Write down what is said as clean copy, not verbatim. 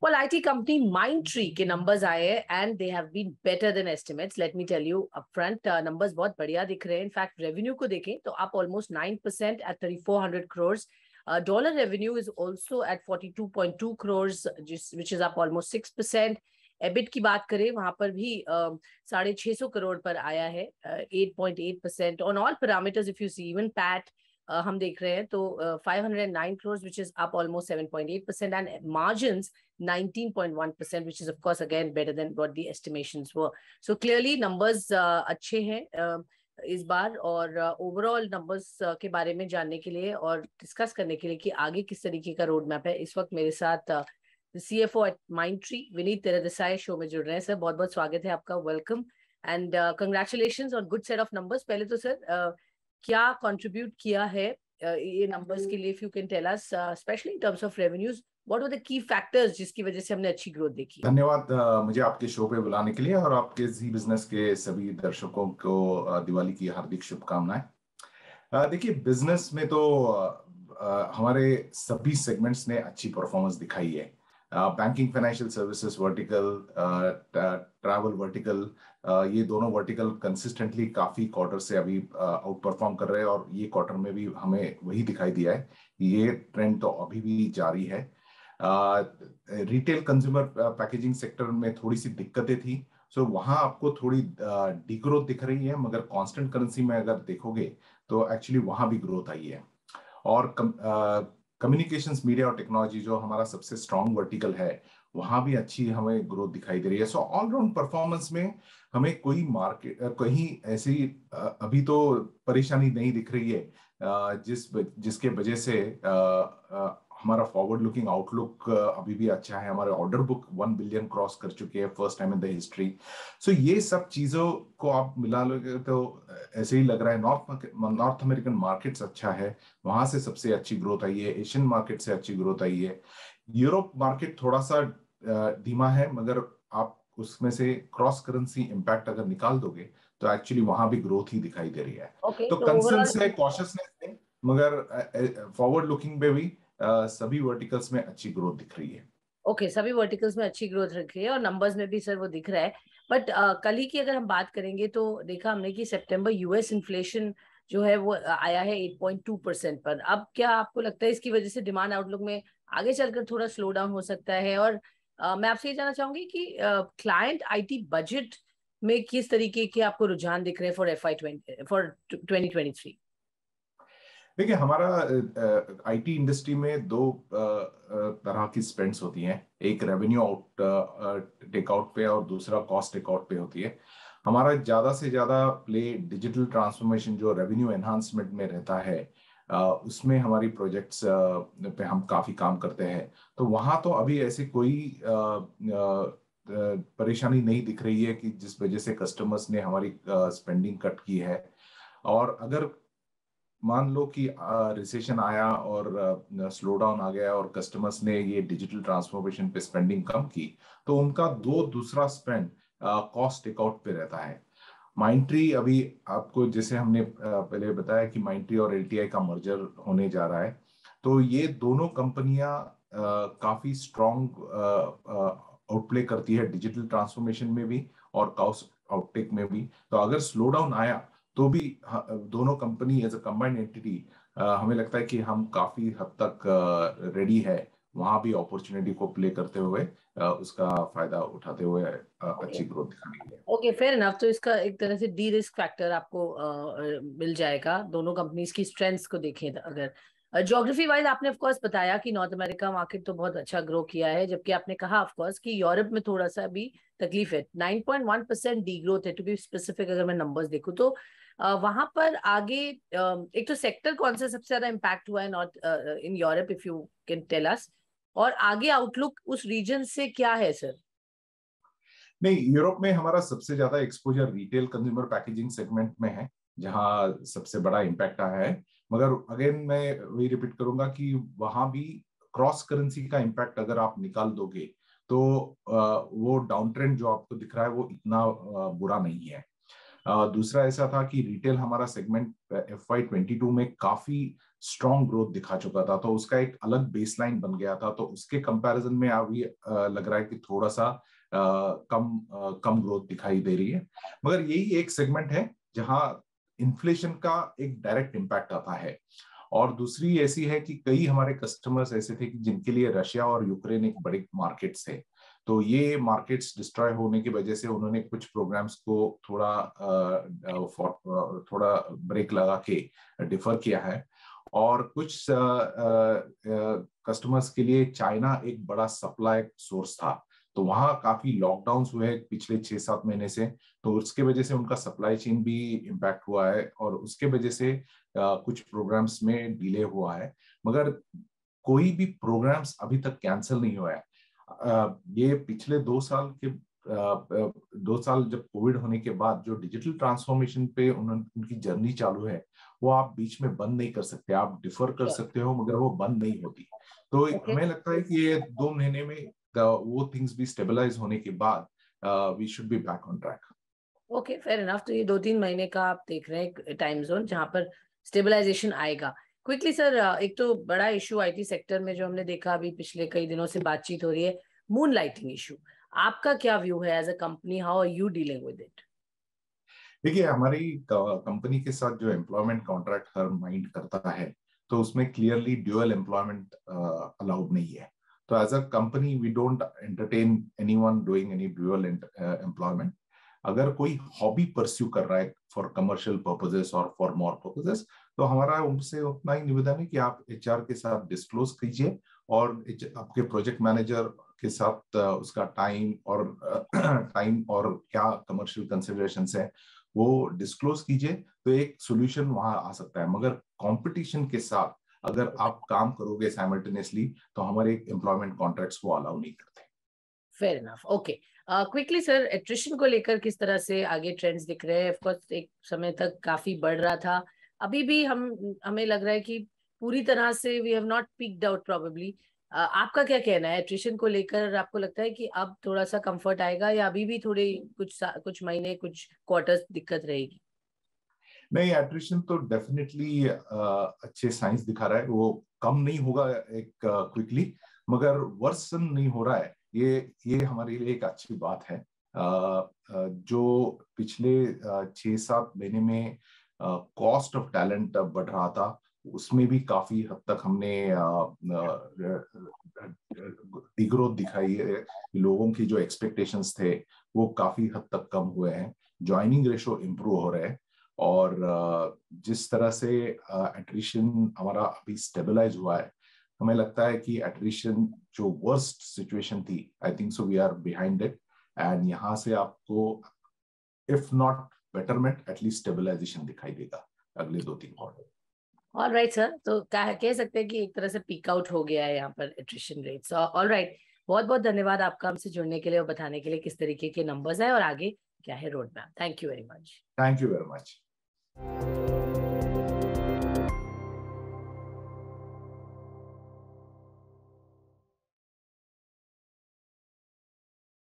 Well, IT company Mindtree के numbers आए हैं and they have been better than estimates. Let me tell you upfront, numbers बहुत बढ़िया दिख रहे हैं. In fact, revenue को देखें तो up almost 9% at 3,400 crores. Dollar revenue is also at 42.2 crores, which is up almost 6%. EBIT की बात करें वहां पर भी 650 करोड़ पर आया है, 8.8%. On all parameters, if you see, even PAT हम देख रहे हैं तो 509 crores, which is up almost 7.8%, and margins 19.1%, which is of course again better than what the estimations were. So clearly numbers अच्छे हैं इस बार. और ओवरऑल नंबर्स के बारे में जानने के लिए और डिस्कस करने के लिए कि आगे किस तरीके का रोड मैप है, इस वक्त मेरे साथ CFO at Mindtree Vineet Teredesai show में जुड़ रहे हैं. सर बहुत बहुत स्वागत है आपका, welcome and congratulations on good set of numbers. पहले तो सर क्या कंट्रीब्यूट किया है ये नंबर्स के लिए, if you can tell us, specially in terms of revenues, what were the key factors जिसकी वजह से हमने अच्छी ग्रोथ देखी. धन्यवाद मुझे आपके शो पे बुलाने के लिए, और आपके जी बिजनेस के सभी दर्शकों को दिवाली की हार्दिक शुभकामनाएं. देखिए, बिजनेस में तो हमारे सभी सेगमेंट्स ने अच्छी परफॉर्मेंस दिखाई है. Banking, financial services vertical, travel vertical, ये दोनों वर्टिकल कंसिस्टेंटली काफी क्वार्टर से अभी आउट परफॉर्म कर रहे हैं, और ये क्वार्टर में भी हमें वही दिखाई दिया है. ये ट्रेंड तो अभी भी जारी है. रिटेल कंज्यूमर पैकेजिंग सेक्टर में थोड़ी सी दिक्कतें थी, सो वहां आपको थोड़ी डिग्रोथ दिख रही है, मगर कांस्टेंट करेंसी में अगर देखोगे तो एक्चुअली वहां भी ग्रोथ आई है. और कम्युनिकेशंस, मीडिया और टेक्नोलॉजी जो हमारा सबसे स्ट्रॉन्ग वर्टिकल है, वहां भी अच्छी हमें ग्रोथ दिखाई दे रही है. सो ऑलराउंड परफॉर्मेंस में हमें कोई मार्केट कहीं ऐसी अभी तो परेशानी नहीं दिख रही है जिसके वजह से हमारा फॉरवर्ड लुकिंग आउटलुक अभी भी अच्छा है. हमारे ऑर्डर बुक 1 बिलियन क्रॉस कर चुके हैं first time in the history. So ये सब चीजों को आप मिला लोगे तो ऐसे ही लग रहा है नॉर्थ अमेरिकन मार्केट्स अच्छा है, वहां से सबसे अच्छी ग्रोथ आई है. एशियन मार्केट से अच्छी ग्रोथ आई है. यूरोप मार्केट थोड़ा सा धीमा है, मगर आप उसमें से क्रॉस करेंसी इंपैक्ट अगर निकाल दोगे तो एक्चुअली वहां भी ग्रोथ ही दिखाई दे रही है. तो कंसर्न से, कॉशियसनेस है, मगर फॉरवर्ड लुकिंग पे भी सभी वर्टिकल्स में अच्छी ग्रोथ दिख रही है. ओके, सभी वर्टिकल्स में अच्छी ग्रोथ दिख रही है और नंबर्स में भी सर वो दिख रहा है. बट कल ही की अगर हम बात करेंगे तो देखा हमने कि सितंबर यूएस इन्फ्लेशन जो है वो आया है 8.2% पर. अब क्या आपको लगता है इसकी वजह से डिमांड आउटलुक में आगे चलकर थोड़ा स्लो डाउन हो सकता है? और मैं आपसे ये जानना चाहूंगी कि क्लाइंट आईटी बजट में किस तरीके के आपको रुझान दिख रहे हैं फॉर 2023? देखिए, हमारा आईटी इंडस्ट्री में दो तरह की स्पेंड्स होती हैं. एक रेवेन्यू टेकआउट पे और दूसरा कॉस्ट टेकआउट पे होती है. हमारा ज्यादा से ज्यादा प्ले डिजिटल ट्रांसफॉर्मेशन जो रेवेन्यू एनहांसमेंट में रहता है, उसमें हमारी प्रोजेक्ट्स पे हम काफी काम करते हैं. तो वहां तो अभी ऐसी कोई परेशानी नहीं दिख रही है कि जिस वजह से कस्टमर्स ने हमारी स्पेंडिंग कट की है. और अगर मान लो कि रिसेशन आया और स्लो डाउन आ गया और कस्टमर्स ने ये डिजिटल ट्रांसफॉर्मेशन पे स्पेंडिंग कम की, तो उनका दूसरा स्पेंड कॉस्ट टेकआउट पे रहता है. माइंडट्री अभी आपको जैसे हमने पहले बताया कि माइंडट्री और एलटीआई का मर्जर होने जा रहा है, तो ये दोनों कंपनियां काफी स्ट्रॉन्ग आउटप्ले करती है डिजिटल ट्रांसफॉर्मेशन में भी और कॉस्ट आउटटेक में भी. तो अगर स्लो डाउन आया तो भी दोनों company as a combined entity हमें लगता है कि हम काफी हद तक रेडी है वहां भी अपॉर्चुनिटी को प्ले करते हुए उसका फायदा उठाते हुए अच्छी ग्रोथ दिखाने के लिए. Okay, fair enough. तो इसका एक तरह से डी रिस्क फैक्टर आपको मिल जाएगा दोनों कंपनीज की स्ट्रेंथ्स को देखें अगर. ज्योग्राफी वाइज आपने ऑफ कोर्स बताया कि नॉर्थ अमेरिका मार्केट तो बहुत अच्छा ग्रो किया है, जबकि आपने कहा ऑफ कोर्स कि यूरोप में थोड़ा सा अभी तकलीफ है. 9.1% डी ग्रोथ है टू बी स्पेसिफिक. अगर मैं नंबर्स देखूं तो वहां पर आगे एक तो सेक्टर कौन सा सबसे ज्यादा इम्पैक्ट हुआ है north in Europe, if you can tell us, और आगे आउटलुक उस रीजन से क्या है सर? नहीं, यूरोप में हमारा सबसे ज्यादा exposure retail consumer packaging segment में है, जहां सबसे बड़ा इम्पैक्ट आया है. मगर अगेन मैं वही रिपीट करूंगा कि वहां भी क्रॉस करेंसी का इम्पैक्ट अगर आप निकाल दोगे तो वो डाउन ट्रेंड जो आपको दिख रहा है वो इतना बुरा नहीं है. दूसरा ऐसा था कि रिटेल हमारा सेगमेंट FY22 में काफी स्ट्रॉन्ग ग्रोथ दिखा चुका था, तो उसका एक अलग बेसलाइन बन गया था। तो उसके कंपैरिजन में अभी लग रहा है कि थोड़ा सा कम ग्रोथ दिखाई दे रही है। मगर यही एक सेगमेंट है जहां इन्फ्लेशन का एक डायरेक्ट इम्पैक्ट आता है। और दूसरी ऐसी है कि कई हमारे कस्टमर्स ऐसे थे कि जिनके लिए रशिया और यूक्रेन एक बड़े मार्केट्स थे, तो ये मार्केट्स डिस्ट्रॉय होने की वजह से उन्होंने कुछ प्रोग्राम्स को थोड़ा ब्रेक लगा के डिफर किया है। और कुछ कस्टमर्स के लिए चाइना एक बड़ा सप्लाई सोर्स था, तो वहां काफी लॉकडाउन्स हुए हैं पिछले 6-7 महीने से, तो उसके वजह से उनका सप्लाई चेन भी इम्पैक्ट हुआ है और उसके वजह से कुछ प्रोग्राम्स में डिले हुआ है। मगर कोई भी प्रोग्राम्स अभी तक कैंसिल नहीं हुआ है। ये पिछले 2 साल के 2 साल जब कोविड होने के बाद जो डिजिटल ट्रांसफॉर्मेशन पे उनकी जर्नी चालू है, वो आप बीच में बंद नहीं कर सकते। आप डिफर कर सकते हो मगर वो बंद नहीं होती। तो हमें लगता है कि ये 2 महीने में वो थिंग्स भी स्टेबलाइज होने के बाद we should be back on track. Okay, fair enough. तो ये 2-3 महीने का आप देख रहे हैं टाइम जोन जहां पर स्टेबलाइजेशन आएगा। क्विकली सर, एक तो बड़ा इशू आईटी सेक्टर में जो हमने देखा अभी पिछले कई दिनों से बातचीत हो रही है, मून लाइटिंग इशू। आपका क्या व्यू है as a company, how are you dealing with it? देखिए, हमारी कंपनी के साथ जो एम्प्लॉयमेंट कॉन्ट्रैक्ट हर माइंड करता है, तो उसमें क्लियरली ड्यूअल एम्प्लॉयमेंट अलाउड नहीं है। तो as a company we don't entertain anyone doing any dual employment. अगर कोई हॉबी परस्यू कर रहा है फॉर कमर्शियल पर्पजेस और फॉर मोर पर्पजेस, तो हमारा उनसे उतना ही निवेदन है कि आप एचआर के साथ डिस्क्लोज कीजिए और आपके प्रोजेक्ट मैनेजर के साथ उसका टाइम और क्या कमर्शियल कंसिडरेशंस है वो डिस्क्लोज कीजिए, तो एक सोल्यूशन वहां आ सकता है। मगर कंपटीशन के साथ अगर आप काम करोगे साइमल्टेनियसली, तो हमारे एम्प्लॉयमेंट कॉन्ट्रैक्ट्स को अलाउ नहीं करते। Fair enough. Okay, quickly sir, attrition को लेकर किस तरह से आगे ट्रेंड्स दिख रहे हैं? ऑफकोर्स एक समय तक काफी बढ़ रहा था, अभी भी हमें लग रहा है कि पूरी तरह से we have not peaked out probably. आपका क्या कहना है एट्रिशन को लेकर? आपको लगता है कि अब थोड़ा सा कंफर्ट आएगा या अभी भी थोड़ी कुछ महीने, कुछ क्वार्टर्स दिक्कत रहेगी? नहीं, एट्रिशन तो डेफिनेटली अच्छे साइंस दिखा रहा है। वो कम नहीं होगा एक क्विकली, मगर वर्सन नहीं हो रहा है। ये हमारे लिए एक अच्छी बात है। जो पिछले 6-7 महीने में कॉस्ट ऑफ टैलेंट बढ़ रहा था, उसमें भी काफी हद तक हमने डिग्रोथ दिखाई है। लोगों की जो एक्सपेक्टेशंस थे वो काफी हद तक कम हुए हैं। ज्वाइनिंग रेशो इम्प्रूव हो रहे हैं और जिस तरह से एट्रिशन हमारा अभी स्टेबलाइज हुआ है, हमें लगता है कि एट्रिशन जो वर्स्ट सिचुएशन थी, I think so we are behind it. And यहाँ से आपको if not betterment at least stabilization दिखाई देगा अगले 2-3 क्वार्टर। ऑल राइट सर, तो कह सकते हैं कि एक तरह से पीक आउट हो गया है यहाँ पर एट्रिशन रेट्स। ऑल राइट, बहुत बहुत धन्यवाद आपका हमसे जुड़ने के लिए और बताने के लिए किस तरीके के नंबर्स है और आगे क्या है road map. Thank you very much. Thank you very much.